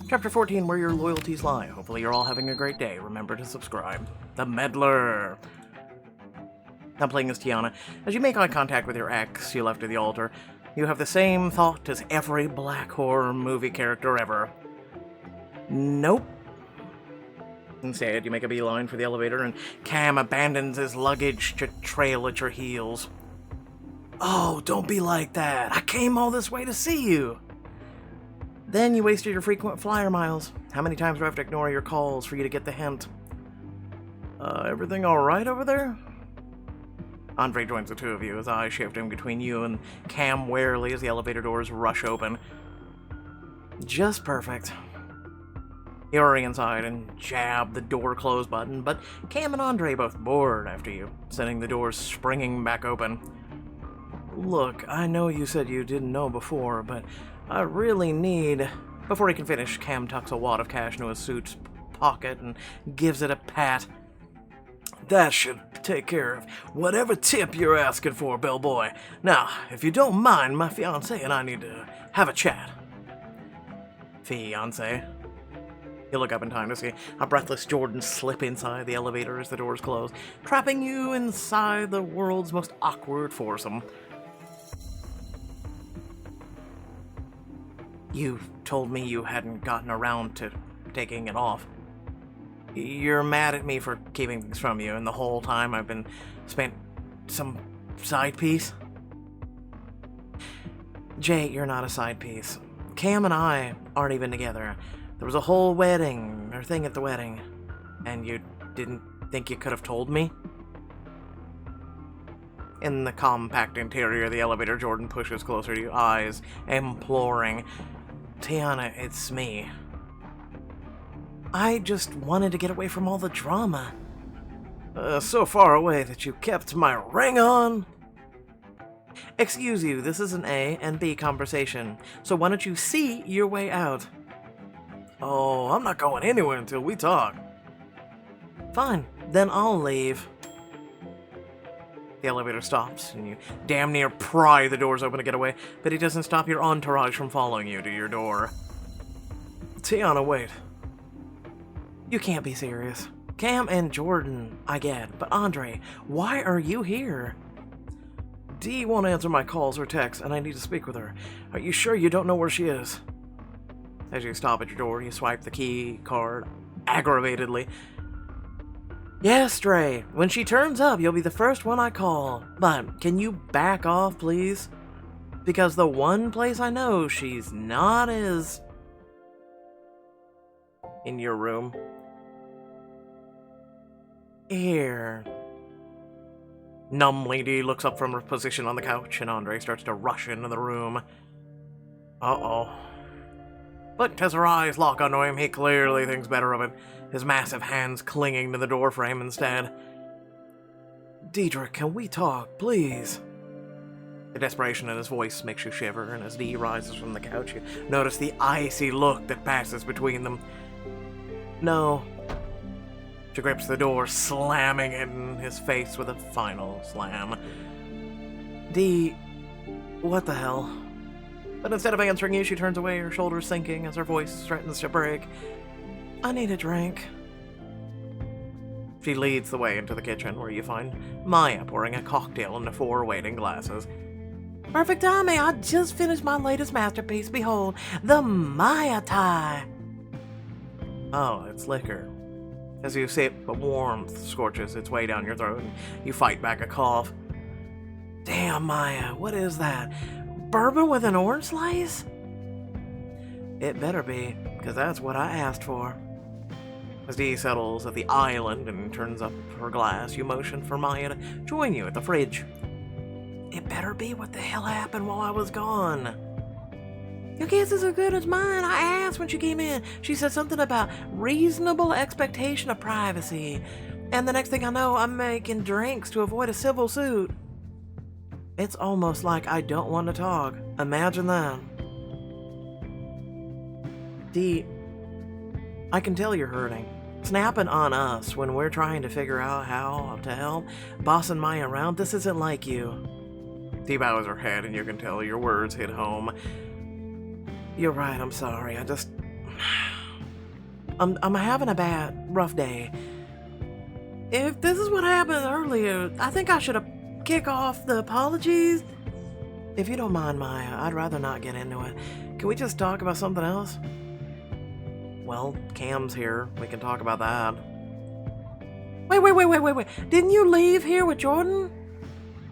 Chapter 14, Where Your Loyalties Lie. Hopefully you're all having a great day. Remember to subscribe. The Meddler. I'm playing as Tiana. As you make eye contact with your ex you left at the altar, you have the same thought as every black horror movie character ever. Nope. Instead, you make a beeline for the elevator, and Cam abandons his luggage to trail at your heels. Oh, don't be like that. I came all this way to see you. Then you wasted your frequent flyer miles. How many times do I have to ignore your calls for you to get the hint? Everything alright over there? Andre joins the two of you, his eyes shifting between you and Cam warily as the elevator doors rush open. Just perfect. You hurry inside and jab the door close button, but Cam and Andre both board after you, sending the doors springing back open. Look, I know you said you didn't know before, but I really need... Before he can finish, Cam tucks a wad of cash into his suit's pocket and gives it a pat. That should take care of whatever tip you're asking for, bellboy. Now, if you don't mind, my fiancé and I need to have a chat. Fiancé? You look up in time to see a breathless Jordan slip inside the elevator as the doors close, trapping you inside the world's most awkward foursome. You told me you hadn't gotten around to taking it off. You're mad at me for keeping things from you, and the whole time I've been spent some side piece? Jay, you're not a side piece. Cam and I aren't even together. There was a whole wedding, or thing at the wedding, and you didn't think you could have told me? In the compact interior of the elevator, Jordan pushes closer to you, eyes imploring. Tiana, it's me. I just wanted to get away from all the drama. So far away that you kept my ring on? Excuse you, this is an A and B conversation, so why don't you see your way out? Oh, I'm not going anywhere until we talk. Fine, then I'll leave. The elevator stops, and you damn near pry the doors open to get away, but it doesn't stop your entourage from following you to your door. Tiana, wait. You can't be serious. Cam and Jordan, I get, but Andre, why are you here? Dee won't answer my calls or texts, and I need to speak with her. Are you sure you don't know where she is? As you stop at your door, you swipe the key card aggravatedly. Yes, Dre. When she turns up, you'll be the first one I call. But can you back off, please? Because the one place I know she's not is... in your room. Here. Numbly, Dee looks up from her position on the couch, and Andre starts to rush into the room. Uh-oh. But as her eyes lock onto him, he clearly thinks better of it, his massive hands clinging to the doorframe instead. Deidre, can we talk, please? The desperation in his voice makes you shiver, and as Dee rises from the couch, you notice the icy look that passes between them. No. She grips the door, slamming it in his face with a final slam. Dee, what the hell? But instead of answering you, she turns away, her shoulders sinking as her voice threatens to break. I need a drink. She leads the way into the kitchen, where you find Maia pouring a cocktail into 4 waiting glasses. Perfect timing! I just finished my latest masterpiece. Behold, the Maia tie! Oh, it's liquor. As you sip, a warmth scorches its way down your throat, and you fight back a cough. Damn, Maia, what is that? Bourbon with an orange slice? It better be, because that's what I asked for. As Dee settles at the island and turns up her glass, you motion for Maia to join you at the fridge. It better be what the hell happened while I was gone. Your guess is as good as mine. I asked when she came in. She said something about reasonable expectation of privacy. And the next thing I know, I'm making drinks to avoid a civil suit. It's almost like I don't want to talk. Imagine that. Dee, I can tell you're hurting. Snapping on us when we're trying to figure out how to help, bossing Maia around, this isn't like you. Dee bows her head, and you can tell your words hit home. You're right, I'm sorry. I'm having a rough day. If this is what happened earlier, I think I should have kicked off the apologies. If you don't mind, Maya, I'd rather not get into it. Can we just talk about something else? Well, Cam's here. We can talk about that. Wait. Didn't you leave here with Jordan?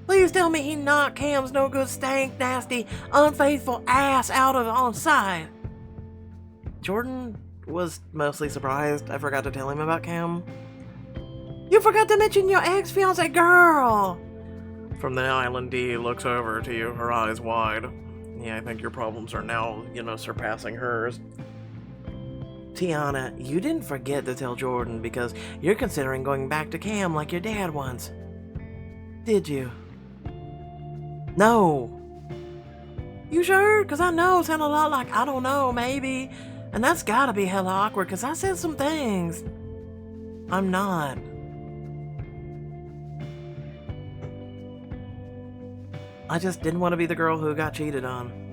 Please tell me he knocked Cam's no good, stank, nasty, unfaithful ass out of on sight. Jordan was mostly surprised I forgot to tell him about Cam. You forgot to mention your ex-fiancée girl! From the island, Dee looks over to you, her eyes wide. Yeah, I think your problems are now, surpassing hers. Tiana, you didn't forget to tell Jordan because you're considering going back to Cam like your dad once. Did you? No. You sure? Because I know it sounded a lot like, I don't know, maybe. And that's gotta be hella awkward because I said some things. I'm not. I just didn't want to be the girl who got cheated on.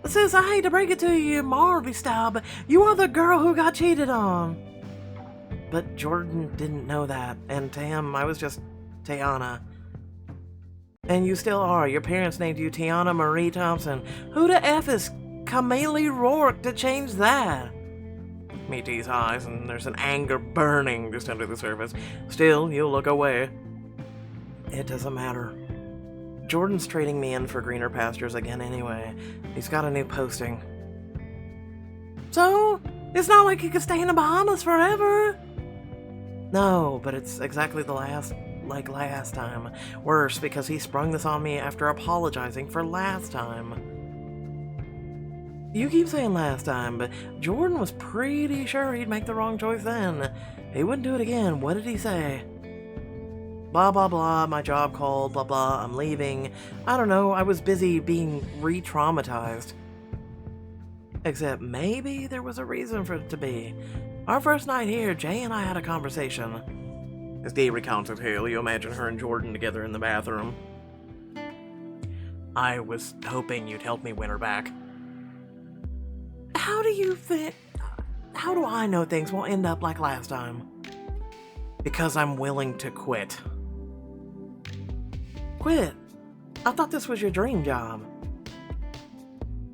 Sis, I hate to break it to you, Marley style, but you are the girl who got cheated on. But Jordan didn't know that, and to him, I was just Tiana. And you still are. Your parents named you Tiana Marie Thompson. Who the F is Camille Rourke to change that? Meet Dee's eyes, and there's an anger burning just under the surface. Still, you'll look away. It doesn't matter. Jordan's trading me in for greener pastures again anyway. He's got a new posting. So, it's not like he could stay in the Bahamas forever. No, but it's exactly the last time. Worse, because he sprung this on me after apologizing for last time. You keep saying last time, but Jordan was pretty sure he'd make the wrong choice then. He wouldn't do it again. What did he say? Blah, blah, blah, my job called, blah, blah, I'm leaving. I don't know, I was busy being re-traumatized. Except maybe there was a reason for it to be. Our first night here, Jay and I had a conversation. As Dee recounts a tale, you imagine her and Jordan together in the bathroom. I was hoping you'd help me win her back. How do I know things won't end up like last time? Because I'm willing to quit. Quit? I thought this was your dream job.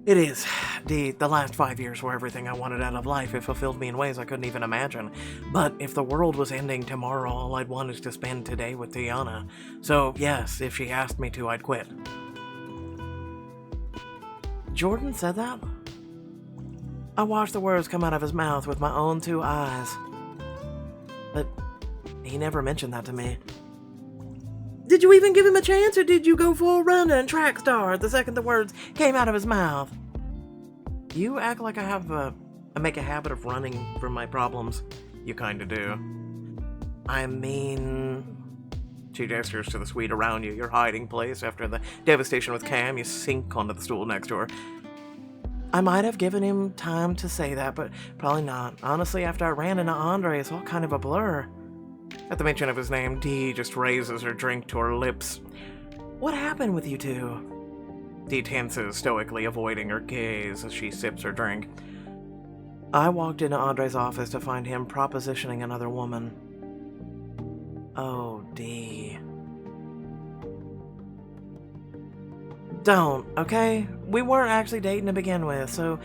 It is. The last 5 years were everything I wanted out of life. It fulfilled me in ways I couldn't even imagine. But if the world was ending tomorrow, all I'd want is to spend today with Tiana. So yes, if she asked me to, I'd quit. Jordan said that? I watched the words come out of his mouth with my own 2 eyes. But he never mentioned that to me. Did you even give him a chance, or did you go full runner and track star the second the words came out of his mouth? You act like I make a habit of running from my problems. You kinda do. I mean... She gestures to the suite around you, your hiding place. After the devastation with Cam, you sink onto the stool next to her. I might have given him time to say that, but probably not. Honestly, after I ran into Andre, it's all kind of a blur. At the mention of his name, Dee just raises her drink to her lips. What happened with you two? Dee tenses, stoically avoiding her gaze as she sips her drink. I walked into Andre's office to find him propositioning another woman. Oh, Dee. Don't, okay? We weren't actually dating to begin with, so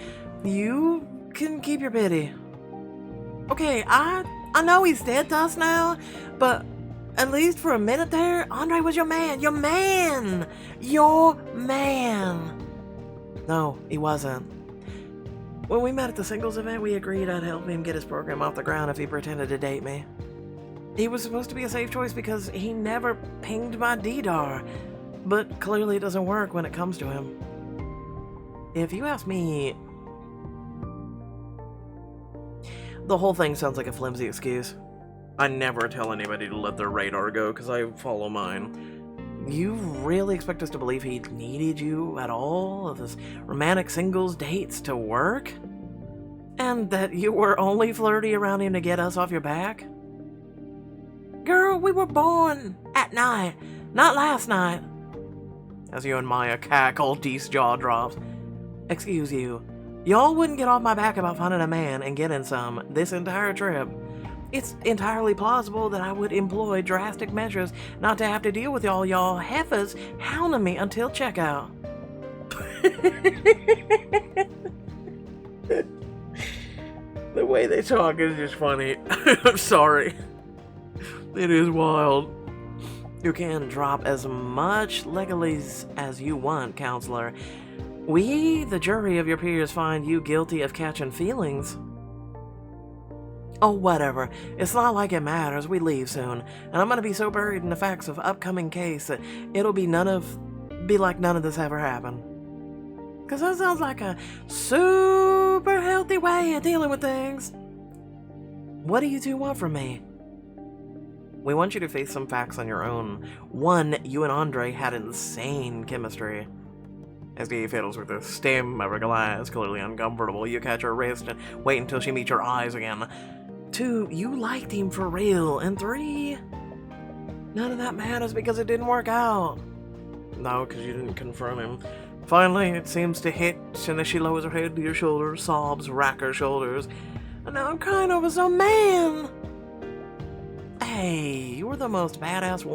you can keep your pity. Okay, I know he's dead to us now, but at least for a minute there, Andre was your man. Your man! Your man! No, he wasn't. When we met at the singles event, we agreed I'd help him get his program off the ground if he pretended to date me. He was supposed to be a safe choice because he never pinged my DDAR, but clearly it doesn't work when it comes to him. If you ask me, the whole thing sounds like a flimsy excuse. I never tell anybody to let their radar go because I follow mine. You really expect us to believe he needed you at all, of his romantic singles dates to work? And that you were only flirty around him to get us off your back? Girl, we were born at night, not last night. As you and Maia cackle, Dee's jaw drops. Excuse you, Y'all wouldn't get off my back about finding a man and getting some this entire trip. It's entirely plausible that I would employ drastic measures not to have to deal with y'all heifers hounding me until checkout. The way they talk is just funny. I'm sorry. It is wild. You can drop as much legalese as you want, counselor. We, the jury of your peers, find you guilty of catching feelings. Oh, whatever. It's not like it matters. We leave soon. And I'm gonna be so buried in the facts of upcoming case that it'll be like none of this ever happened. Because that sounds like a super healthy way of dealing with things. What do you two want from me? We want you to face some facts on your own. One, you and Andre had insane chemistry. As Dee fiddles with the stem of her glass, clearly uncomfortable, you catch her wrist and wait until she meets your eyes again. 2, you liked him for real. And 3, none of that matters because it didn't work out. No, because you didn't confront him. Finally, it seems to hit, and as she lowers her head to your shoulder, sobs rack her shoulders. And now I'm crying over some man. Hey, you were the most badass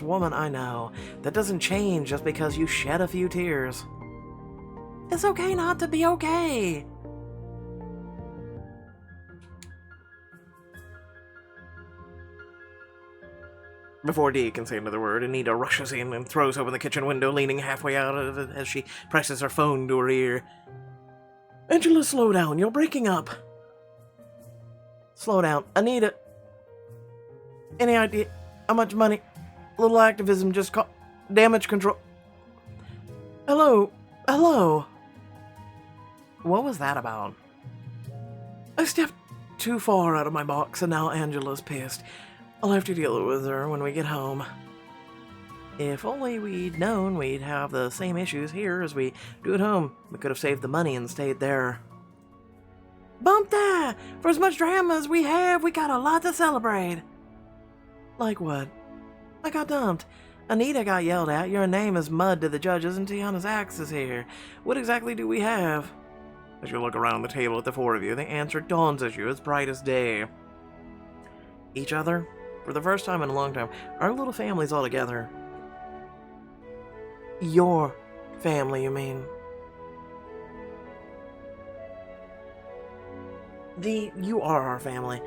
woman I know. That doesn't change just because you shed a few tears. It's okay not to be okay. Before Dee can say another word, Anita rushes in and throws open the kitchen window, leaning halfway out of it as she presses her phone to her ear. Angela, slow down. You're breaking up. Slow down. Anita. Any idea how much money? A little activism just caught damage control. Hello? What was that about? I stepped too far out of my box and now Angela's pissed. I'll have to deal with her when we get home. If only we'd known we'd have the same issues here as we do at home. We could have saved the money and stayed there. Bump that! For as much drama as we have, we got a lot to celebrate. Like what? I got dumped. Anita got yelled at. Your name is mud to the judges and Tiana's axe is here. What exactly do we have? As you look around the table at the 4 of you, the answer dawns at you as bright as day. Each other? For the first time in a long time, our little family's all together. Your family, you mean? You are our family.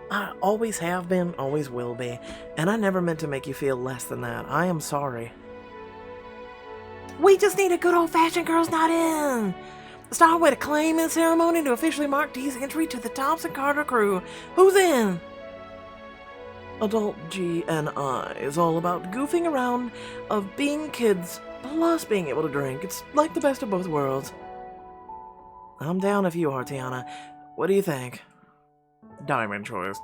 I always have been, always will be, and I never meant to make you feel less than that. I am sorry. We just need a good old-fashioned girls' night in. Start with a claiming ceremony to officially mark Dee's entry to the Thompson Carter crew. Who's in? Adult G and I is all about goofing around, of being kids, plus being able to drink. It's like the best of both worlds. I'm down if you are, Tiana. What do you think? Diamond choice.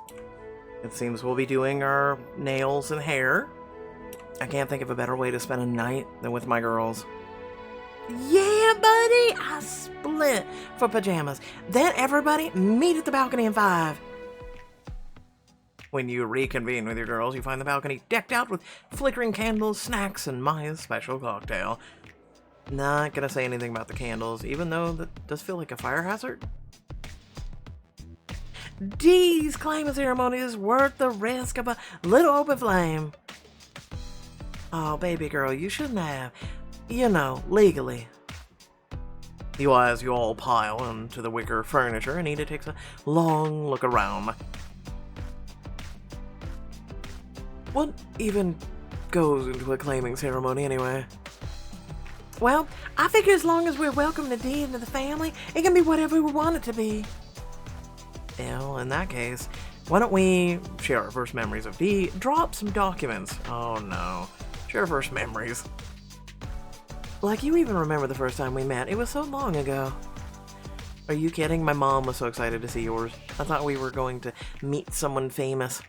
It seems we'll be doing our nails and hair. I can't think of a better way to spend a night than with my girls. Yeah, buddy! I split for pajamas. Then everybody meet at the balcony in 5. When you reconvene with your girls, you find the balcony decked out with flickering candles, snacks, and Maia's special cocktail. Not gonna say anything about the candles, even though that does feel like a fire hazard. Dee's claiming ceremony is worth the risk of a little open flame. Oh, baby girl, you shouldn't have. You know, legally. As you all pile into the wicker furniture, Anita takes a long look around. What even goes into a claiming ceremony, anyway? Well, I figure as long as we're welcome to Dee into the family, it can be whatever we want it to be. Well, in that case, why don't we share our first memories of Dee, drop some documents. Oh no. Share first memories. Like, you even remember the first time we met. It was so long ago. Are you kidding? My mom was so excited to see yours. I thought we were going to meet someone famous.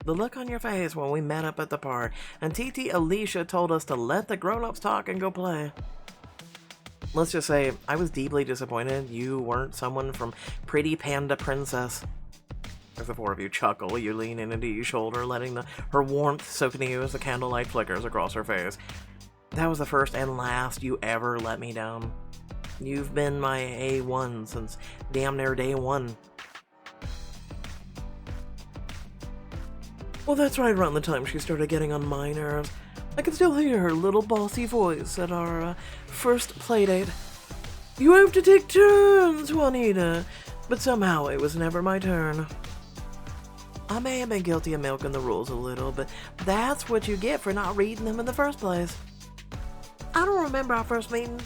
The look on your face when we met up at the park, and TT Alicia told us to let the grown-ups talk and go play. Let's just say, I was deeply disappointed you weren't someone from Pretty Panda Princess. As the 4 of you chuckle, you lean in into Dee's shoulder, letting her warmth soak into you as the candlelight flickers across her face. That was the first and last you ever let me down. You've been my A1 since damn near day one. Well, that's right around the time she started getting on my nerves. I can still hear her little bossy voice at our first playdate. You have to take turns, Juanita. But somehow it was never my turn. I may have been guilty of milking the rules a little, but that's what you get for not reading them in the first place. I don't remember our first meeting.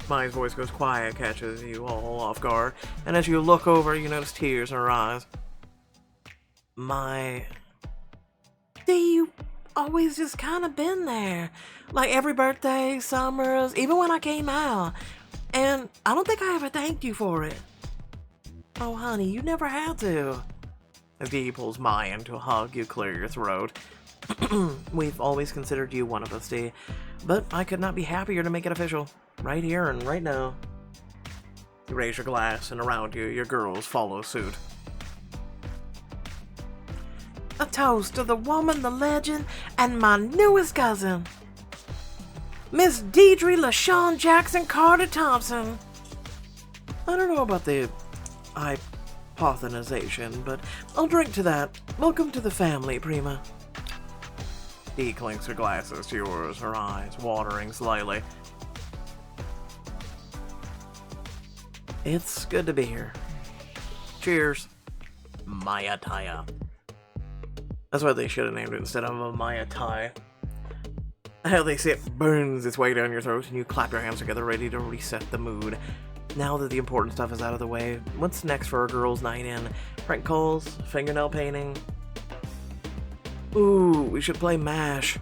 Maia's voice goes quiet, catches you all off guard, and as you look over, you notice tears in her eyes. See, you always just kind of been there. Like every birthday, summers, even when I came out. And I don't think I ever thanked you for it. Oh, honey, you never had to. As Dee pulls Maia into a hug, you clear your throat. We've always considered you one of us, Dee. But I could not be happier to make it official. Right here and right now. You raise your glass, and around you, your girls follow suit. A toast to the woman, the legend, and my newest cousin, Miss Deidre LaShawn Jackson Carter Thompson. I don't know about the hypothesization, but I'll drink to that. Welcome to the family, Prima. Dee clinks her glasses to yours, her eyes watering slightly. It's good to be here. Cheers. Maia Taya. That's what they should have named it instead of a Maia Tai. How they say it burns its way down your throat and you clap your hands together ready to reset the mood. Now that the important stuff is out of the way, what's next for a girls' night in? Prank calls? Fingernail painting? Ooh, we should play MASH.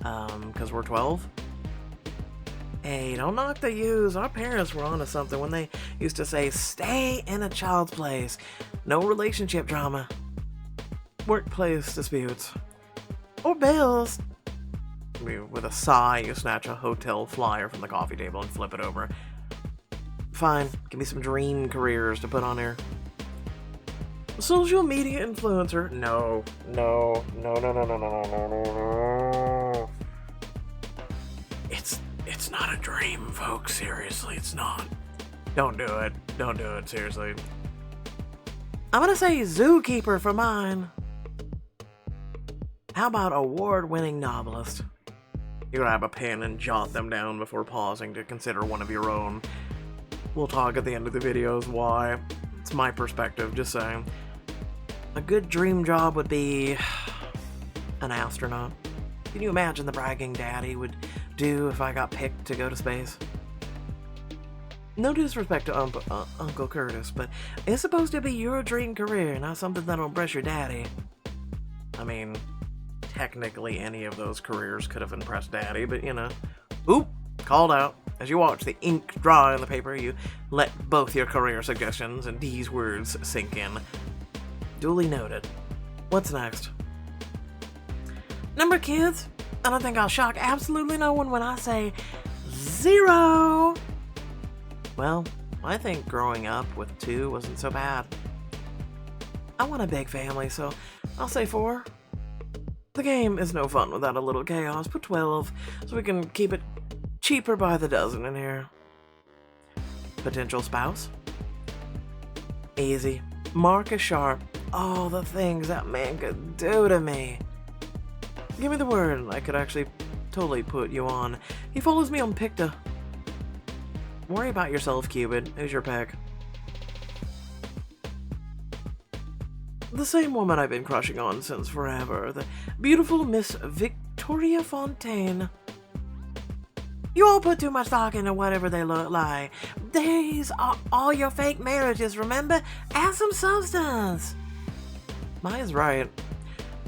'Cause we're 12? Hey, don't knock the use. Our parents were onto something when they used to say, stay in a child's place. No relationship drama. Workplace disputes. Or bills. With a sigh, you snatch a hotel flyer from the coffee table and flip it over. Fine, give me some dream careers to put on here. Social media influencer. No. It's not a dream, folks. Seriously, it's not. Don't do it. Don't do it, seriously. I'm gonna say zookeeper for mine. How about award-winning novelist? You grab a pen and jot them down before pausing to consider one of your own. We'll talk at the end of the videos why. It's my perspective, just saying. A good dream job would be an astronaut. Can you imagine the bragging Daddy would do if I got picked to go to space? No disrespect to Uncle Curtis, but it's supposed to be your dream career, not something that'll impress your daddy. I mean, technically any of those careers could have impressed Daddy, but you know. Oop! Called out. As you watch the ink dry on the paper, you let both your career suggestions and these words sink in. Duly noted. What's next? Number kids? I don't think I'll shock absolutely no one when I say 0. Well, I think growing up with 2 wasn't so bad. I want a big family, so I'll say 4. The game is no fun without a little chaos. Put 12, so we can keep it cheaper by the dozen in here. Potential spouse? Easy. Marcus Sharp. Oh, the things that man could do to me. Give me the word. I could actually totally put you on. He follows me on Picta. Worry about yourself, Cupid. Who's your pick? The same woman I've been crushing on since forever. The beautiful Miss Victoria Fontaine. You all put too much stock into whatever they look like. These are all your fake marriages, remember? Add some substance. Maia's right.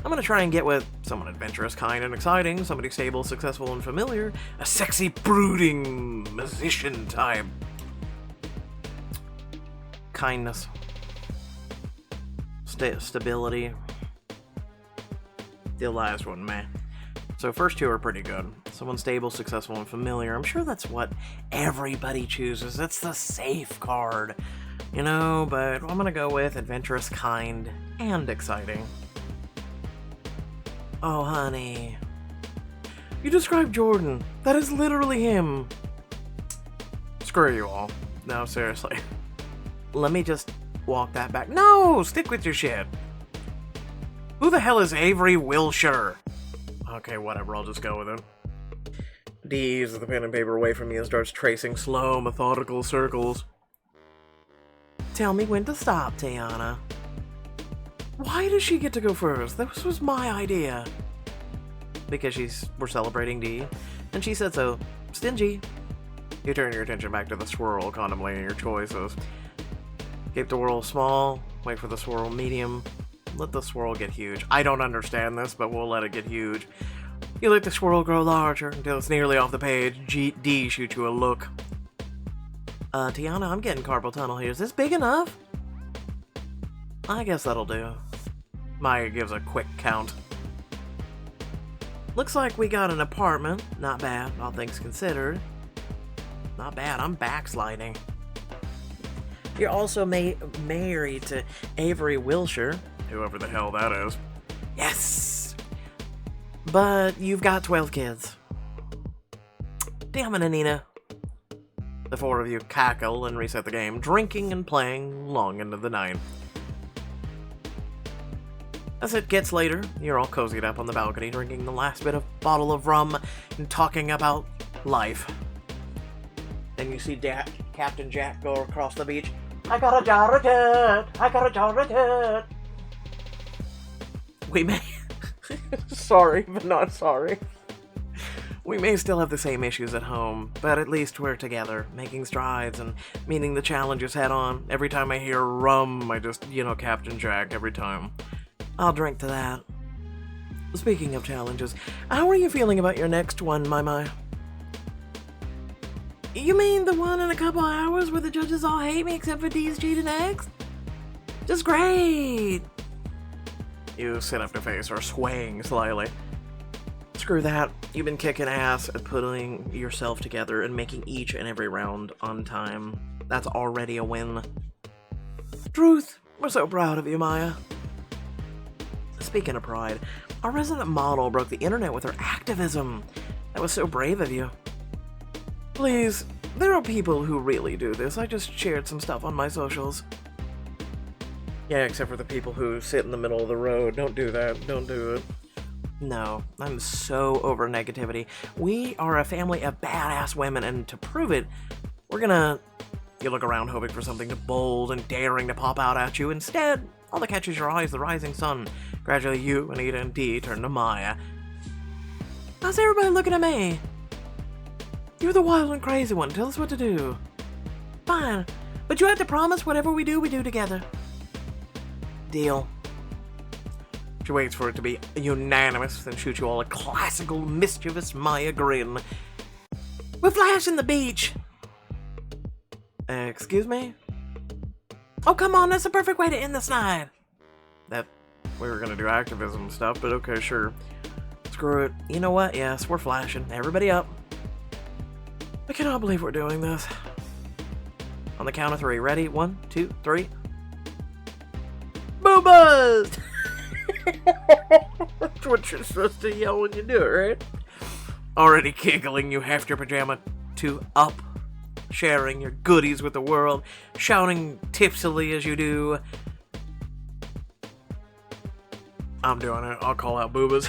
I'm gonna try and get with someone adventurous, kind, and exciting, somebody stable, successful, and familiar, a sexy, brooding musician type. Kindness. Stability. The last one, meh. So first 2 are pretty good. Someone stable, successful, and familiar. I'm sure that's what everybody chooses. It's the safe card. You know, but I'm gonna go with adventurous, kind, and exciting. Oh, honey. You described Jordan. That is literally him. Screw you all. No, seriously. Let me just walk that back. No! Stick with your shit. Who the hell is Avery Wilshire? Okay, whatever. I'll just go with it. Dee eases the pen and paper away from me and starts tracing slow, methodical circles. Tell me when to stop, Tiana. Why does she get to go first? This was my idea. Because we're celebrating Dee, and she said so. Stingy. You turn your attention back to the swirl, contemplating your choices. Keep the whirl small, wait for the swirl medium, let the swirl get huge. I don't understand this, but we'll let it get huge. You let the swirl grow larger until it's nearly off the page. Dee shoots you a look. Tiana, I'm getting carpal tunnel here. Is this big enough? I guess that'll do. Maia gives a quick count. Looks like we got an apartment. Not bad, all things considered. Not bad, I'm backsliding. You're also married to Avery Wilshire. Whoever the hell that is. Yes! But you've got 12 kids. Damn it, Anina. The four of you cackle and reset the game, drinking and playing long into the night. As it gets later, you're all cozied up on the balcony, drinking the last bit of bottle of rum and talking about life. Then you see Captain Jack go across the beach. I got a jar of dirt! I got a jar of dirt! We may... sorry, but not sorry. We may still have the same issues at home, but at least we're together, making strides and meeting the challenges head on. Every time I hear rum, I just, Captain Jack every time. I'll drink to that. Speaking of challenges, how are you feeling about your next one, Maia? You mean the one in a couple hours where the judges all hate me except for Dee's cheating ex? Just great! You sit up to face her, swaying slightly. Screw that. You've been kicking ass at putting yourself together and making each and every round on time. That's already a win. Truth, we're so proud of you, Maia. Speaking of pride, our resident model broke the internet with her activism. That was so brave of you. Please, there are people who really do this. I just shared some stuff on my socials. Yeah, except for the people who sit in the middle of the road. Don't do that. Don't do it. No, I'm so over negativity. We are a family of badass women, and to prove it, we're gonna... You look around hoping for something bold and daring to pop out at you. Instead, all that catches your eye is the rising sun. Gradually, you, Anita, and Dee turn to Maia. How's everybody looking at me? You're the wild and crazy one. Tell us what to do. Fine, but you have to promise whatever we do together. Deal. She waits for it to be unanimous, then shoots you all a classical, mischievous Maia grin. We're flashing the beach! Excuse me? Oh, come on, that's the perfect way to end this night! That... we were gonna do activism stuff, but okay, sure. Screw it. You know what? Yes, we're flashing. Everybody up. I cannot believe we're doing this. On the count of 3. Ready? 1, 2, 3. Boobas! That's what you're supposed to yell when you do it, right? Already giggling, you heft your pajama to up, sharing your goodies with the world, shouting tipsily as you do. I'm doing it. I'll call out boobas.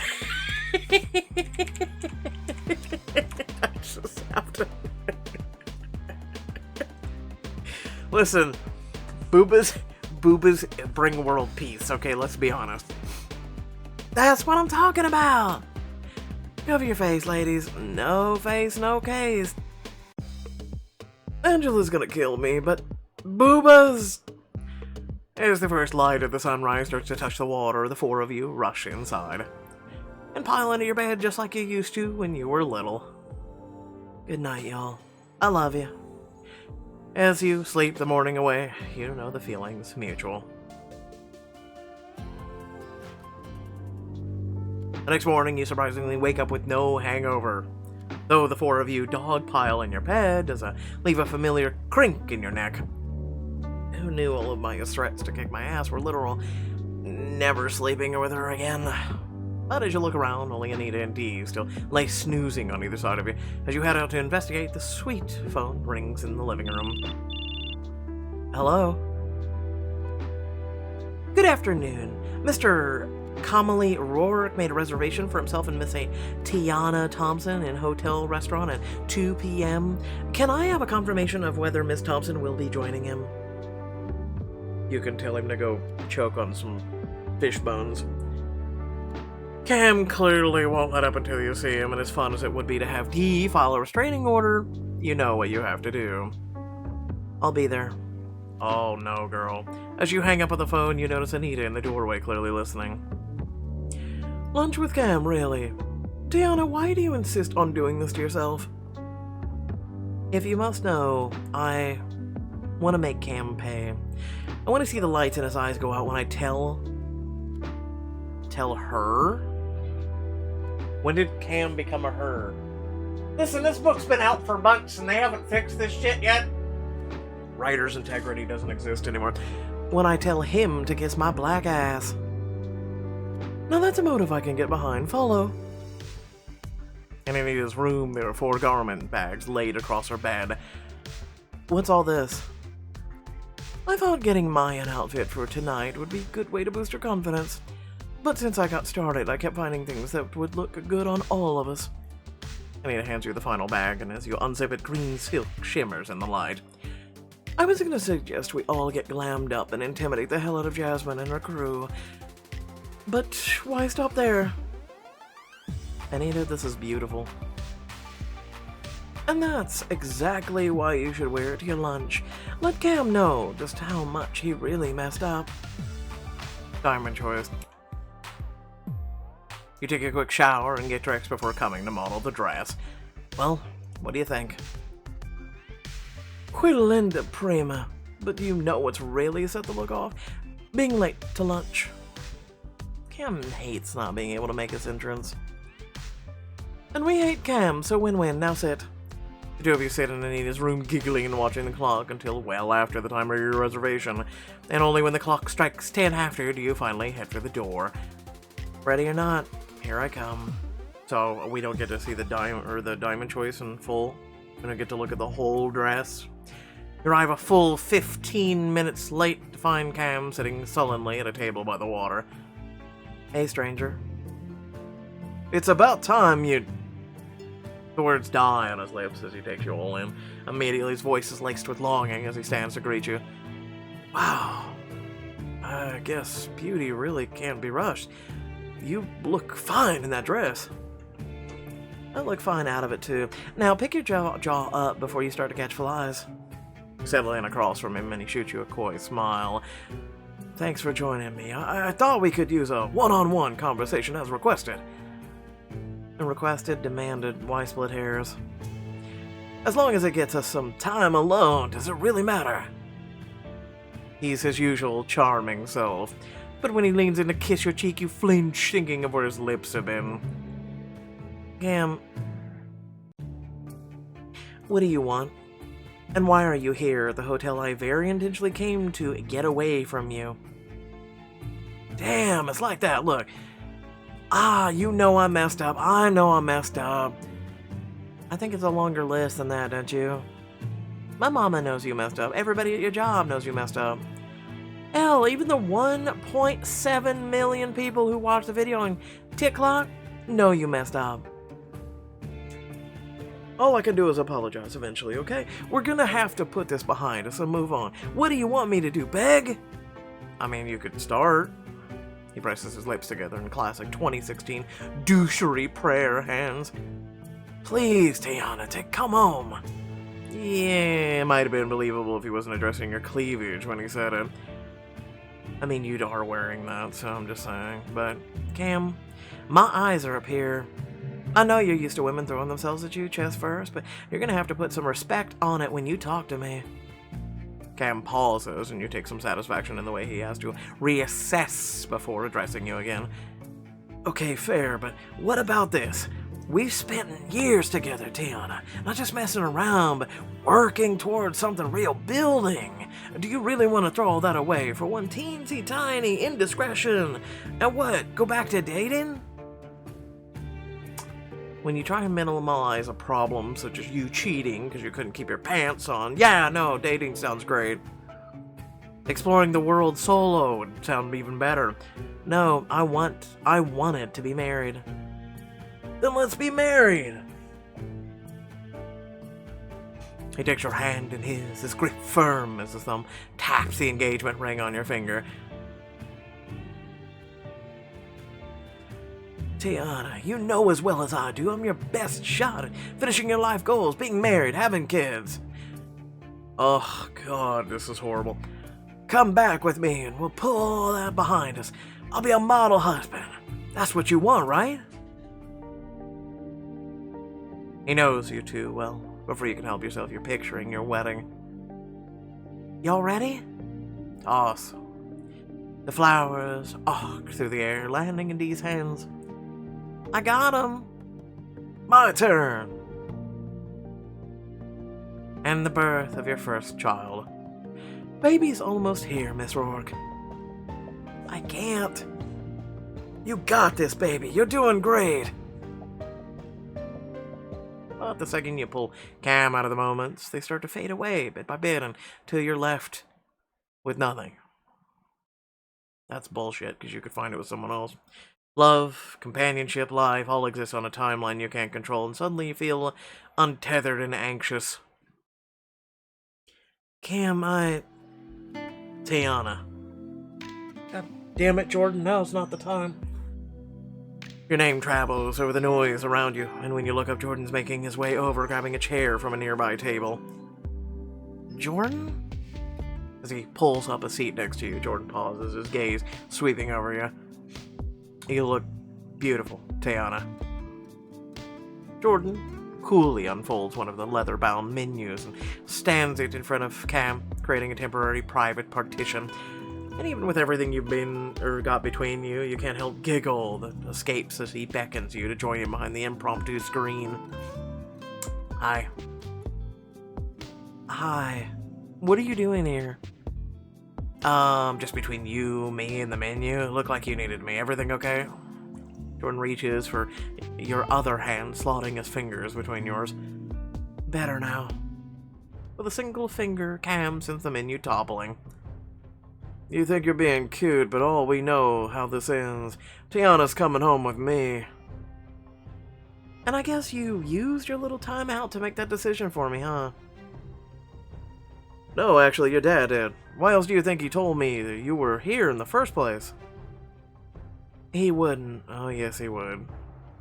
I just have to. Listen, boobas bring world peace, okay? Let's be honest. That's what I'm talking about! Cover your face, ladies. No face, no case. Angela's gonna kill me, but... boobas! As the first light of the sunrise starts to touch the water, the four of you rush inside. And pile into your bed just like you used to when you were little. Good night, y'all. I love you. As you sleep the morning away, you know the feeling's mutual. The next morning, you surprisingly wake up with no hangover. Though the four of you dogpile in your bed does leave a familiar crink in your neck. Who knew all of Maia's threats to kick my ass were literal? Never sleeping with her again. But as you look around, only Anita and Dee still lay snoozing on either side of you. As you head out to investigate, the sweet phone rings in the living room. Hello? Good afternoon. Mr. Kamali Rourke made a reservation for himself and Miss Tiana Thompson in Hotel Restaurant at 2 p.m. Can I have a confirmation of whether Miss Thompson will be joining him? You can tell him to go choke on some fish bones. Cam clearly won't let up until you see him, and as fun as it would be to have Dee file a restraining order, you know what you have to do. I'll be there. Oh no, girl. As you hang up on the phone, you notice Anita in the doorway, clearly listening. Lunch with Cam, really? Tiana, why do you insist on doing this to yourself? If you must know, I want to make Cam pay. I want to see the lights in his eyes go out when I tell her? When did Cam become a her? Listen, this book's been out for months and they haven't fixed this shit yet. Writer's integrity doesn't exist anymore. When I tell him to kiss my black ass. Now that's a motive I can get behind. Follow. In Anita's room, there are 4 garment bags laid across her bed. What's all this? I thought getting Maia an outfit for tonight would be a good way to boost her confidence. But since I got started, I kept finding things that would look good on all of us. Anita hands you the final bag, and as you unzip it, green silk shimmers in the light. I was gonna suggest we all get glammed up and intimidate the hell out of Jasmine and her crew. But why stop there? Anita, this is beautiful. And that's exactly why you should wear it to your lunch. Let Cam know just how much he really messed up. Diamond choice. You take a quick shower and get dressed before coming to model the dress. Well, what do you think? Quilinda prima. But do you know what's really set the look off? Being late to lunch. Cam hates not being able to make his entrance. And we hate Cam, so win-win. Now sit. The two of you sit in Anita's room giggling and watching the clock until well after the time of your reservation. And only when the clock strikes 10 after do you finally head for the door. Ready or not, here I come. So we don't get to see the diamond choice in full. We don't get to look at the whole dress. You arrive a full 15 minutes late to find Cam sitting sullenly at a table by the water. Hey, stranger. It's about time you... The words die on his lips as he takes you all in. Immediately his voice is laced with longing as he stands to greet you. Wow. I guess beauty really can't be rushed. You look fine in that dress. I look fine out of it, too. Now, pick your jaw up before you start to catch flies. Settle in across from him and he shoots you a coy smile. Thanks for joining me. I thought we could use a one-on-one conversation as requested. Requested, demanded, why split hairs? As long as it gets us some time alone, does it really matter? He's his usual charming self, but when he leans in to kiss your cheek, you flinch, thinking of where his lips have been. Cam, what do you want? And why are you here at the hotel I very intentionally came to get away from you? Damn, it's like that, look. You know I messed up. I know I messed up. I think it's a longer list than that, don't you? My mama knows you messed up. Everybody at your job knows you messed up. Hell, even the 1.7 million people who watch the video on TikTok know you messed up. All I can do is apologize eventually, okay? We're gonna have to put this behind us and move on. What do you want me to do, beg? I mean, you could start. He presses his lips together in classic 2016 douchery prayer hands. Please, Tiana, come home. Yeah, it might have been believable if he wasn't addressing your cleavage when he said it. I mean, you are wearing that, so I'm just saying. But, Cam, my eyes are up here. I know you're used to women throwing themselves at you chest first, but you're gonna have to put some respect on it when you talk to me. Cam pauses, and you take some satisfaction in the way he has to reassess before addressing you again. Okay, fair, but what about this? We've spent years together, Tiana. Not just messing around, but working towards something real, building. Do you really want to throw all that away for one teensy tiny indiscretion? And what, go back to dating? When you try to minimize a problem such as you cheating because you couldn't keep your pants on, yeah, no, dating sounds great. Exploring the world solo would sound even better. No, I wanted to be married. Then let's be married! He takes your hand in his grip firm as his thumb taps the engagement ring on your finger. Tiana, you know as well as I do I'm your best shot at finishing your life goals, being married, having kids. Oh, God, this is horrible. Come back with me and we'll put all that behind us. I'll be a model husband. That's what you want, right? He knows you too well. Before you can help yourself, you're picturing your wedding. Y'all ready? Toss. The flowers arc through the air, landing in Dee's hands. I got 'em. My turn. And the birth of your first child. Baby's almost here, Miss Rourke. I can't. You got this, baby. You're doing great. But the second you pull Cam out of the moments, they start to fade away bit by bit until you're left with nothing. That's bullshit, because you could find it with someone else. Love, companionship, life, all exist on a timeline you can't control, and suddenly you feel untethered and anxious. Cam, Tiana. God damn it, Jordan, now's not the time. Your name travels over the noise around you, and when you look up, Jordan's making his way over, grabbing a chair from a nearby table. Jordan? As he pulls up a seat next to you, Jordan pauses, his gaze sweeping over you. You look beautiful, Tiana. Jordan coolly unfolds one of the leather-bound menus and stands it in front of Cam, creating a temporary private partition. And even with everything you've got between you, you can't help giggle that escapes as he beckons you to join him behind the impromptu screen. Hi. Hi. What are you doing here? Just between you, me, and the menu. Looked like you needed me. Everything okay? Jordan reaches for your other hand, slotting his fingers between yours. Better now. With a single finger, Cam sends the menu toppling. You think you're being cute, but all we know how this ends. Tiana's coming home with me. And I guess you used your little time out to make that decision for me, huh? No, actually, your dad did. Why else do you think he told me that you were here in the first place? He wouldn't. Oh, yes, he would.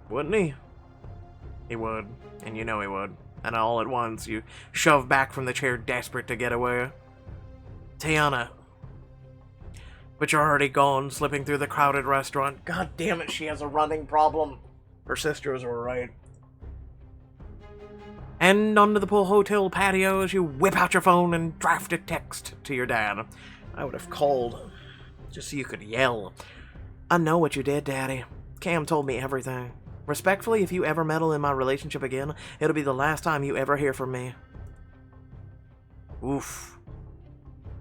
Wouldn't he? He would. And you know he would. And all at once, you shove back from the chair, desperate to get away. Tiana. But you're already gone, slipping through the crowded restaurant. God damn it, she has a running problem. Her sisters were right. And onto the pool hotel patio as you whip out your phone and draft a text to your dad. I would have called, just so you could yell. I know what you did, Daddy. Cam told me everything. Respectfully, if you ever meddle in my relationship again, it'll be the last time you ever hear from me. Oof.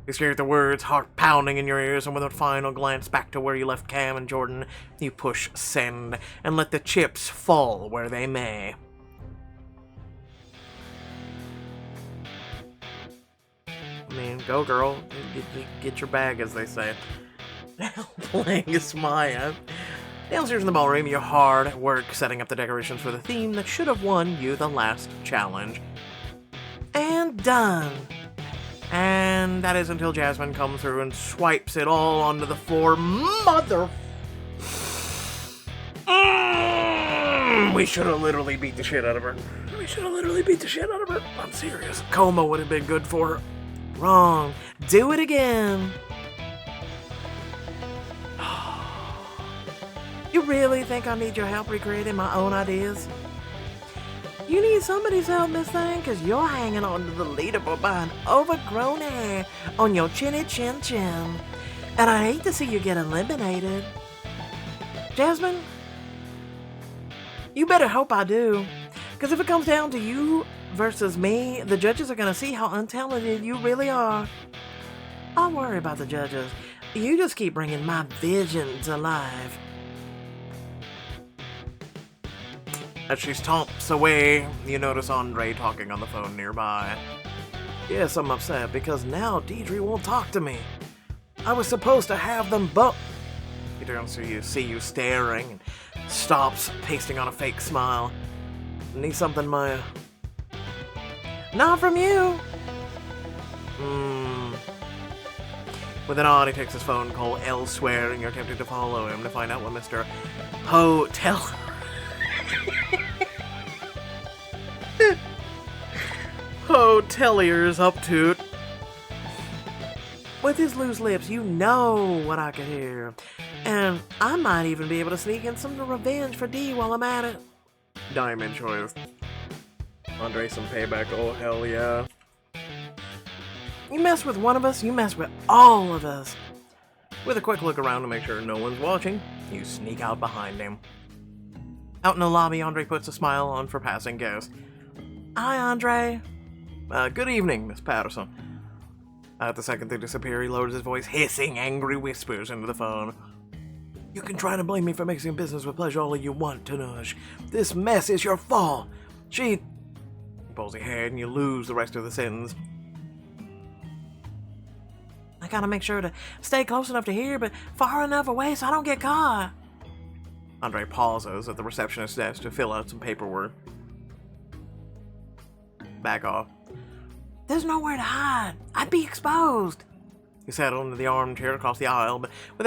You hear the words, heart pounding in your ears, and with a final glance back to where you left Cam and Jordan, you push send and let the chips fall where they may. I mean, go girl, get your bag, as they say. Now playing is Maia. Downstairs in the ballroom, you're hard at work setting up the decorations for the theme that should have won you the last challenge. And done. And that is until Jasmine comes through and swipes it all onto the floor. Mother... We should have literally beat the shit out of her. I'm serious. Coma would have been good for her. Wrong. Do it again. You really think I need your help recreating my own ideas? You need somebody's help, Miss Thing, because you're hanging on to the leaderboard by an overgrown hair on your chinny chin chin. And I hate to see you get eliminated. Jasmine? You better hope I do. Because if it comes down to you versus me, the judges are going to see how untalented you really are. I'll worry about the judges. You just keep bringing my vision to life. As she stomps away, you notice Andre talking on the phone nearby. Yes, I'm upset because now Deidre won't talk to me. I was supposed to have them both. He turns to you, see you staring, and stops, pasting on a fake smile. Need something, Maya? Not from you. With an odd, he takes his phone call elsewhere, and you're tempted to follow him to find out what Mr. Hotelier's up to. With his loose lips, you know what I could hear. And I might even be able to sneak in some revenge for Dee while I'm at it. Diamond choice. Andre, some payback, oh hell yeah. You mess with one of us, you mess with all of us. With a quick look around to make sure no one's watching, you sneak out behind him. Out in the lobby, Andre puts a smile on for passing guests. Hi, Andre. Good evening, Miss Patterson. At the second they disappear, he lowers his voice, hissing angry whispers into the phone. You can try to blame me for mixing business with pleasure all you want, Tanuj. This mess is your fault. He pulls ahead and you lose the rest of the sentence. I gotta make sure to stay close enough to hear, but far enough away so I don't get caught. Andre pauses at the receptionist's desk to fill out some paperwork. Back off. There's nowhere to hide. I'd be exposed. You settle into the armchair across the aisle, but with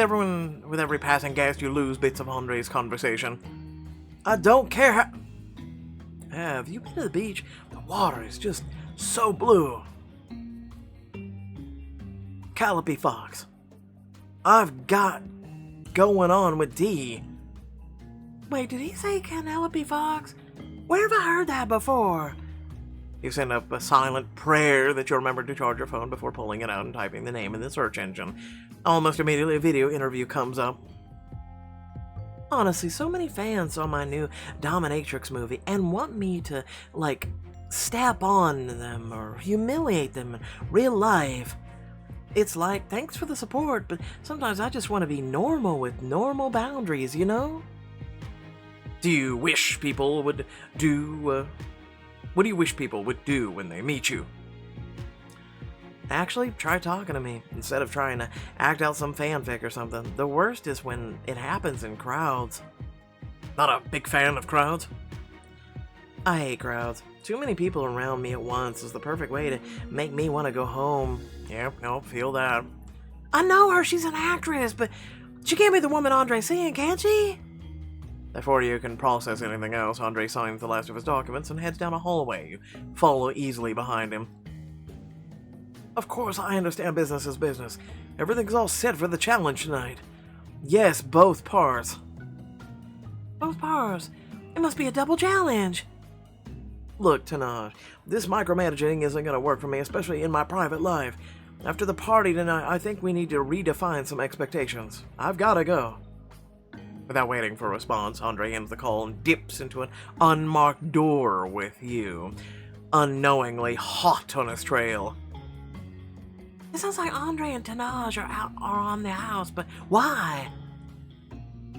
every passing guest, you lose bits of Andre's conversation. I don't care how... Have you been to the beach? The water is just so blue. Calliope Fox. I've got going on with Dee. Wait, did he say Calliope Fox? Where have I heard that before? You send up a silent prayer that you'll remember to charge your phone before pulling it out and typing the name in the search engine. Almost immediately, a video interview comes up. Honestly, so many fans saw my new dominatrix movie and want me to, step on them or humiliate them in real life. It's like, thanks for the support, but sometimes I just want to be normal with normal boundaries, you know? Do you wish people would do, what do you wish people would do when they meet you? Actually, try talking to me, instead of trying to act out some fanfic or something. The worst is when it happens in crowds. Not a big fan of crowds? I hate crowds. Too many people around me at once is the perfect way to make me want to go home. Yep, no, feel that. I know her, she's an actress, but she can't be the woman Andre's seeing, can't she? Before you can process anything else, Andre signs the last of his documents and heads down a hallway. You follow easily behind him. Of course, I understand business is business. Everything's all set for the challenge tonight. Yes, both parts. Both parts? It must be a double challenge. Look, Tanaj, this micromanaging isn't going to work for me, especially in my private life. After the party tonight, I think we need to redefine some expectations. I've got to go. Without waiting for a response, Andre ends the call and dips into an unmarked door with you, unknowingly hot on his trail. It sounds like Andre and Tanaj are on the house, but why?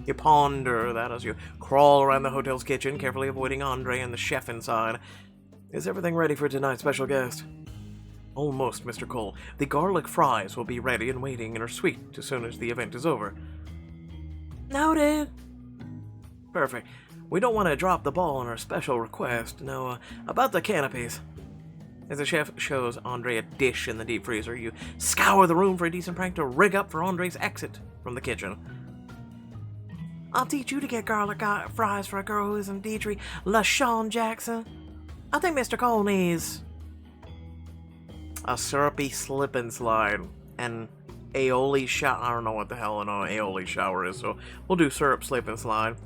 You ponder that as you crawl around the hotel's kitchen, carefully avoiding Andre and the chef inside. Is everything ready for tonight's special guest? Almost, Mr. Cole. The garlic fries will be ready and waiting in her suite as soon as the event is over. Noted. Perfect. We don't want to drop the ball on our special request. No, about the canopies. As the chef shows Andre a dish in the deep freezer, you scour the room for a decent prank to rig up for Andre's exit from the kitchen. I'll teach you to get garlic fries for a girl who isn't Deidre LaShawn Jackson. I think Mr. Cole needs a syrupy slip and slide and aioli shower. I don't know what the hell an aioli shower is, so we'll do syrup, slip, and slide.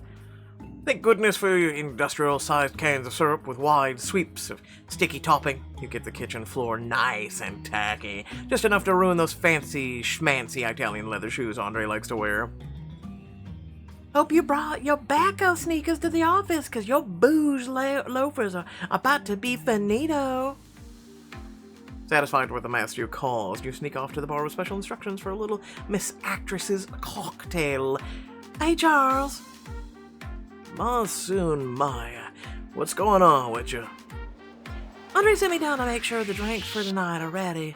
Thank goodness for your industrial-sized cans of syrup with wide sweeps of sticky topping. You get the kitchen floor nice and tacky, just enough to ruin those fancy, schmancy Italian leather shoes Andre likes to wear. Hope you brought your backo sneakers to the office, because your bouge loafers are about to be finito. Satisfied with the mess you caused, you sneak off to the bar with special instructions for a little Miss Actress's cocktail. Hey, Charles. Monsoon Maya, What's going on with you? Andre sent me down to make sure the drinks for tonight are ready.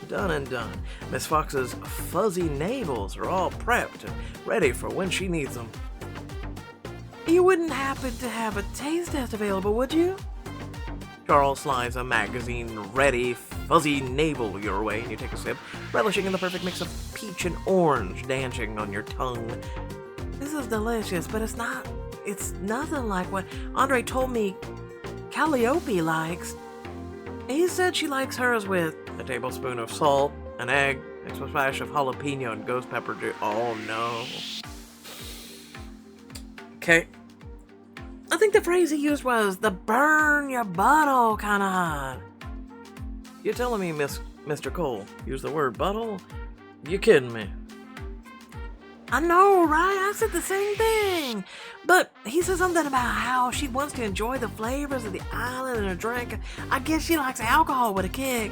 Done and done. Miss Fox's fuzzy navels are all prepped and ready for when she needs them. You wouldn't happen to have a taste test available, would you? Charles slides a magazine-ready fuzzy navel your way, and you take a sip, relishing in the perfect mix of peach and orange dancing on your tongue. This is delicious, but it's nothing like what Andre told me Calliope likes. He said she likes hers with a tablespoon of salt, an egg, a splash of jalapeno and ghost pepper juice. Oh no. Okay. I think the phrase he used was the burn your butthole kind of hot. You're telling me, Mr. Cole, use the word butthole? You kidding me? I know, right? I said the same thing. But he said something about how she wants to enjoy the flavors of the island in a drink. I guess she likes alcohol with a kick.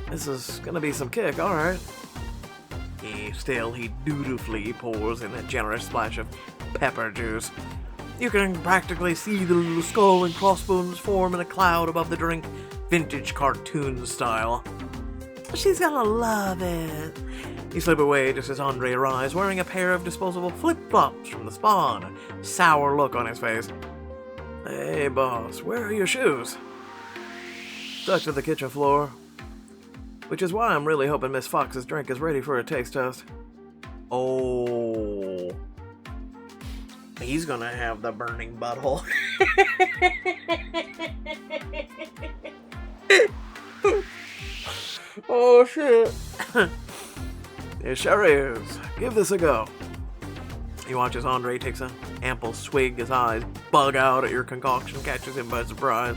This is gonna be some kick, alright. Still, he dutifully pours in a generous splash of pepper juice. You can practically see the little skull and crossbones form in a cloud above the drink, vintage cartoon style. She's gonna love it. You slip away just as Andre arrives, wearing a pair of disposable flip-flops from the spa and a sour look on his face. Hey, boss, where are your shoes? Stuck to the kitchen floor. Which is why I'm really hoping Miss Fox's drink is ready for a taste test. Oh. He's gonna have the burning butthole. Oh, shit. It sure is. Give this a go. He watches Andre takes an ample swig. His eyes bug out at your concoction, catches him by surprise.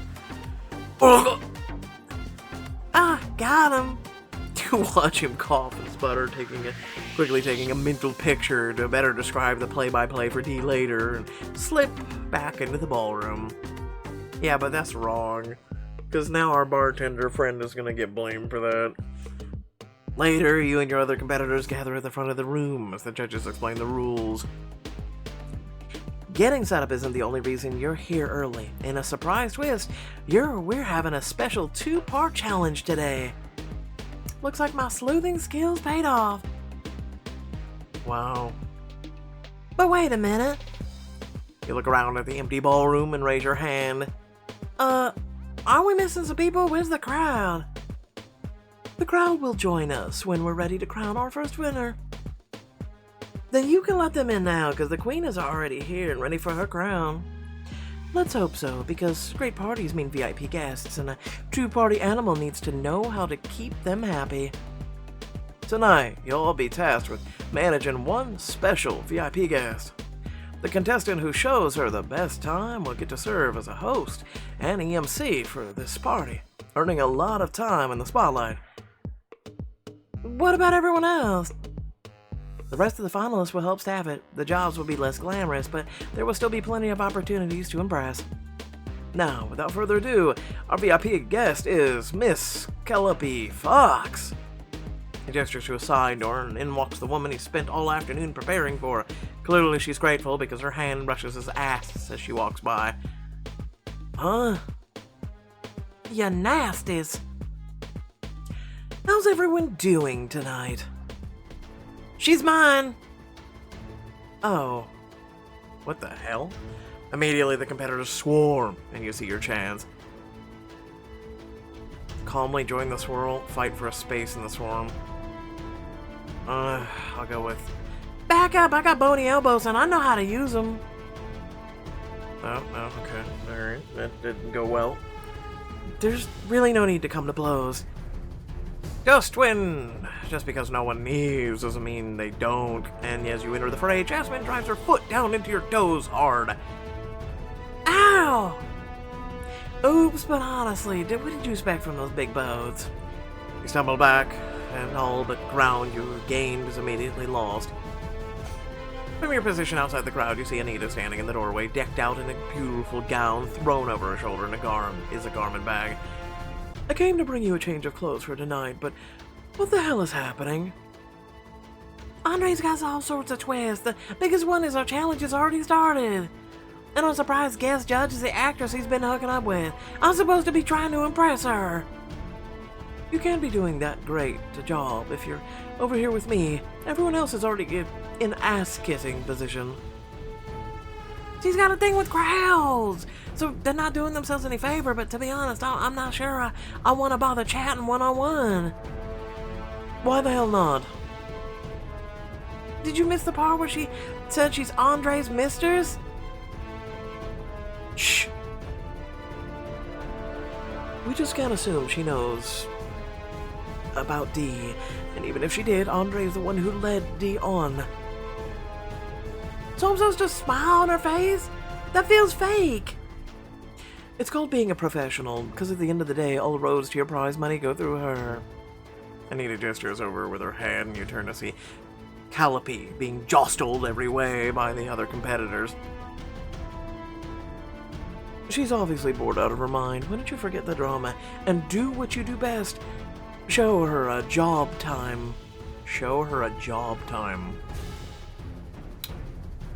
Ah, got him. You watch him cough and sputter, quickly taking a mental picture to better describe the play-by-play for D later, and slip back into the ballroom. Yeah, but that's wrong, because now our bartender friend is going to get blamed for that. Later, you and your other competitors gather at the front of the room as the judges explain the rules. Getting set up isn't the only reason you're here early. In a surprise twist, we're having a special 2-part challenge today. Looks like my sleuthing skills paid off. Wow. But wait a minute. You look around at the empty ballroom and raise your hand. Are we missing some people? Where's the crowd? The crowd will join us when we're ready to crown our first winner. Then you can let them in now, because the queen is already here and ready for her crown. Let's hope so, because great parties mean VIP guests, and a true party animal needs to know how to keep them happy. Tonight, you'll all be tasked with managing one special VIP guest. The contestant who shows her the best time will get to serve as a host and EMC for this party, earning a lot of time in the spotlight. What about everyone else? The rest of the finalists will help staff it. The jobs will be less glamorous, but there will still be plenty of opportunities to impress. Now, without further ado, our VIP guest is Miss Calliope Fox. He gestures to a side door, and in walks the woman he spent all afternoon preparing for. Clearly she's grateful because her hand brushes his ass as she walks by. Huh? You nasties. How's everyone doing tonight? She's mine! Oh. What the hell? Immediately the competitors swarm, and you see your chance. Calmly join the swirl, fight for a space in the swarm. I'll go with... Back up, I got bony elbows and I know how to use them. Oh, okay. Alright, that didn't go well. There's really no need to come to blows. Just win! Just because no one needs doesn't mean they don't. And as you enter the fray, Jasmine drives her foot down into your toes hard. Ow! Oops, but honestly, what did you expect from those big boats? You stumble back, and all but ground you gained is immediately lost. From your position outside the crowd, you see Anita standing in the doorway, decked out in a beautiful gown thrown over her shoulder in a garment bag. I came to bring you a change of clothes for tonight, but what the hell is happening? Andre's got all sorts of twists. The biggest one is our challenge has already started. And our surprise guest judge is the actress he's been hooking up with. I'm supposed to be trying to impress her. You can't be doing that great a job if you're over here with me. Everyone else is already in ass-kissing position. She's got a thing with crowds, so they're not doing themselves any favor, but to be honest, I'm not sure I want to bother chatting one-on-one. Why the hell not? Did you miss the part where she said she's Andre's mistress? Shh. We just can't assume she knows about Dee, and even if she did, Andre is the one who led Dee on. So I'm supposed to smile on her face? That feels fake. It's called being a professional, because at the end of the day, all roads to your prize money go through her. Anita gestures over with her hand, and you turn to see Calliope being jostled every way by the other competitors. She's obviously bored out of her mind. Why don't you forget the drama and do what you do best? Show her a job time. Show her a job time.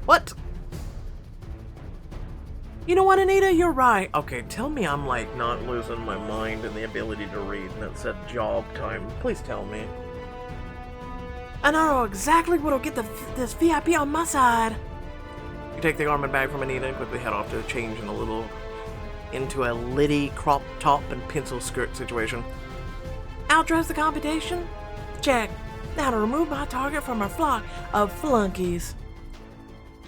What? You know what, Anita? You're right. Okay, tell me I'm, like, not losing my mind and the ability to read, and it said job time. Please tell me. And I know exactly what'll get this VIP on my side. You take the garment bag from Anita and quickly head off to change into a litty crop top and pencil skirt situation. Outdress the competition? Check. Now to remove my target from our flock of flunkies.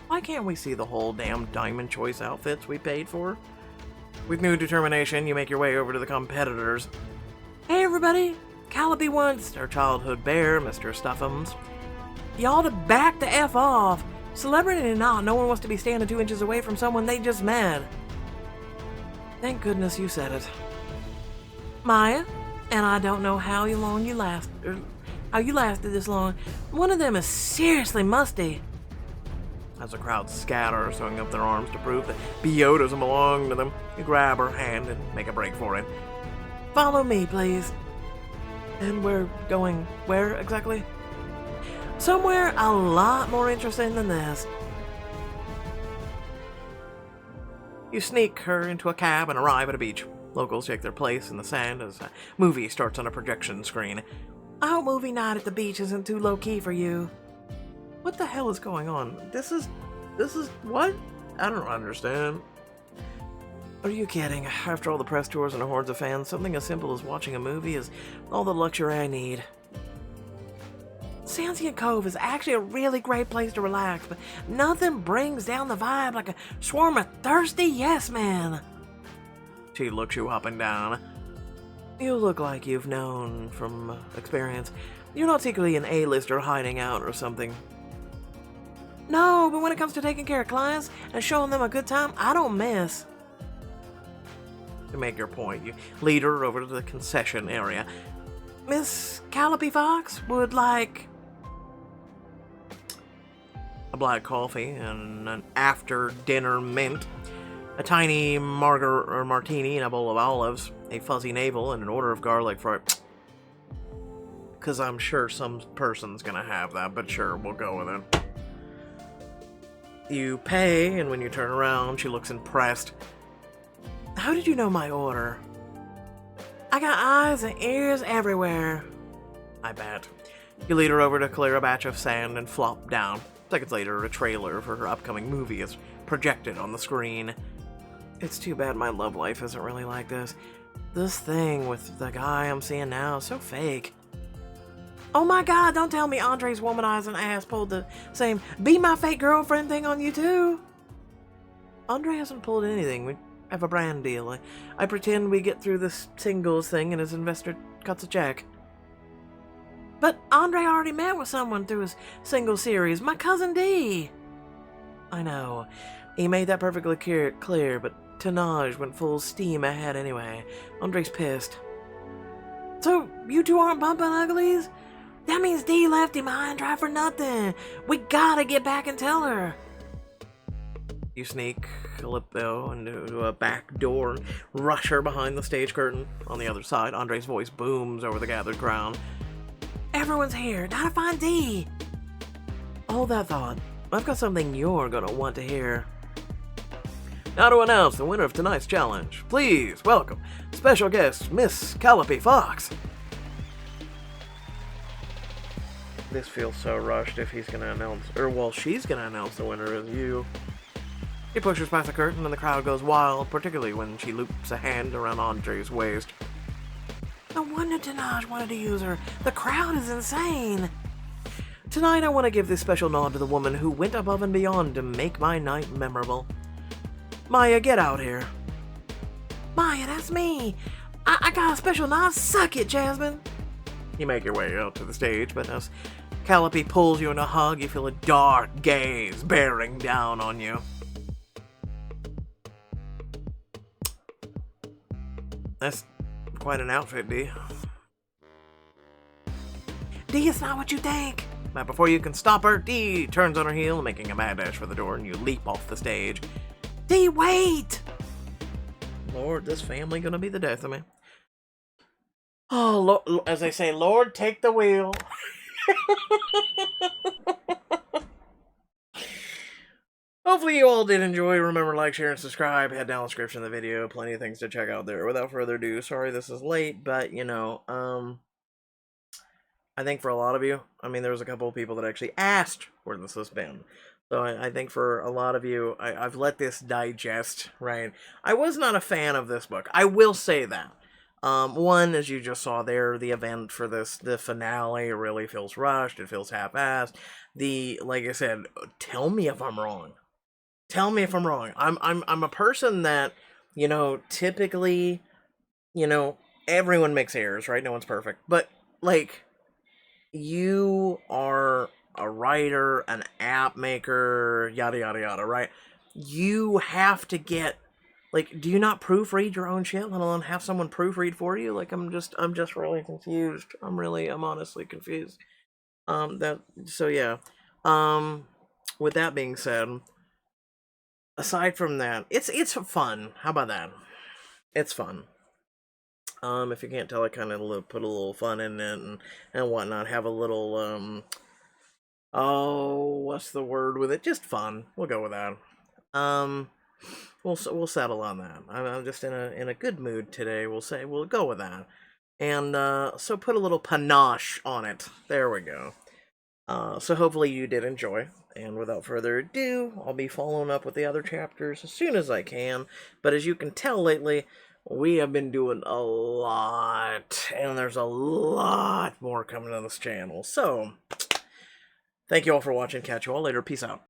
Why can't we see the whole damn Diamond Choice outfits we paid for? With new determination, you make your way over to the competitors. Hey everybody, Calliope wants Their childhood bear, Mr. Stuffums. y'all to back the F off. Celebrity or not, no one wants to be standing 2 inches away from someone they just met. Thank goodness you said it. Maia, and I don't know how long you lasted this long. One of them is seriously musty. As the crowd scatters, throwing up their arms to prove that BO doesn't belong to them, you grab her hand and make a break for it. Follow me, please. And we're going where exactly? Somewhere a lot more interesting than this. You sneak her into a cab and arrive at a beach. Locals take their place in the sand as a movie starts on a projection screen. I hope movie night at the beach isn't too low-key for you. What the hell is going on? This is what? I don't understand. Are you kidding? After all the press tours and hordes of fans, something as simple as watching a movie is all the luxury I need. Sansient Cove is actually a really great place to relax, but nothing brings down the vibe like a swarm of thirsty yes men. She looks you up and down. You look like you've known from experience. You're not secretly an A-lister hiding out or something. No, but when it comes to taking care of clients and showing them a good time, I don't miss. To make your point, you lead her over to the concession area. Miss Calliope Fox would like a black coffee and an after-dinner mint, a tiny martini and a bowl of olives, a fuzzy navel, and an order of garlic fried. Because I'm sure some person's gonna have that, but sure, we'll go with it. You pay, and when you turn around, she looks impressed. How did you know my order? I got eyes and ears everywhere. I bet. You lead her over to clear a batch of sand and flop down. Seconds later, a trailer for her upcoming movie is projected on the screen. It's too bad my love life isn't really like this. This thing with the guy I'm seeing now is so fake. Oh my god, don't tell me Andre's womanizing ass pulled the same be my fake girlfriend thing on you too. Andre hasn't pulled anything. We have a brand deal. I pretend we get through this singles thing and his investor cuts a check. But Andre already met with someone through his single series, my cousin D. I know. He made that perfectly clear, but Tanaj went full steam ahead anyway. Andre's pissed. So, you two aren't bumping uglies? That means Dee left him high and dry for nothing. We gotta get back and tell her. You sneak Calypso into a back door and rush her behind the stage curtain. On the other side, Andre's voice booms over the gathered crowd. Everyone's here. Now to find Dee. Hold that thought. I've got something you're gonna want to hear. Now to announce the winner of tonight's challenge, please welcome special guest Miss Calliope Fox. This feels so rushed if he's gonna announce, or well, she's gonna announce the winner as you. She pushes past the curtain and the crowd goes wild, particularly when she loops a hand around Andre's waist. No wonder Tanaj wanted to use her. The crowd is insane. Tonight I want to give this special nod to the woman who went above and beyond to make my night memorable. Maia, get out here. Maia, that's me. I got a special nod. Suck it, Jasmine. You make your way out to the stage, but as Calliope pulls you in a hug, you feel a dark gaze bearing down on you. That's quite an outfit, Dee. Dee, it's not what you think. But before you can stop her, Dee turns on her heel, making a mad dash for the door, and you leap off the stage. Dee, wait! Lord, this family gonna be the death of me. Oh, Lord, as they say, Lord, take the wheel. Hopefully you all did enjoy. Remember, like, share, and subscribe. Head down in the description of the video. Plenty of things to check out there. Without further ado, sorry this is late, but, you know, I think for a lot of you, I mean, there was a couple of people that actually asked where this has been. So I think for a lot of you, I've let this digest, right? I was not a fan of this book. I will say that. One, as you just saw there, the event for this, the finale really feels rushed. It feels half-assed. Like I said, tell me if I'm wrong. Tell me if I'm wrong. I'm a person that, you know, typically, you know, everyone makes errors, right? No one's perfect. But, like, you are a writer, an app maker, yada, yada, yada, right? You have to get, like, do you not proofread your own shit, let alone have someone proofread for you? Like, I'm just really confused. I'm honestly confused. So yeah. With that being said, aside from that, it's fun. How about that? It's fun. If you can't tell, I kind of put a little fun in it and whatnot. Have a little, oh, what's the word with it? Just fun. We'll go with that. We'll settle on that. I'm just in a good mood today. We'll go with that. And, so put a little panache on it. There we go. So hopefully you did enjoy. And without further ado, I'll be following up with the other chapters as soon as I can. But as you can tell lately, we have been doing a lot. And there's a lot more coming on this channel. So, thank you all for watching. Catch you all later. Peace out.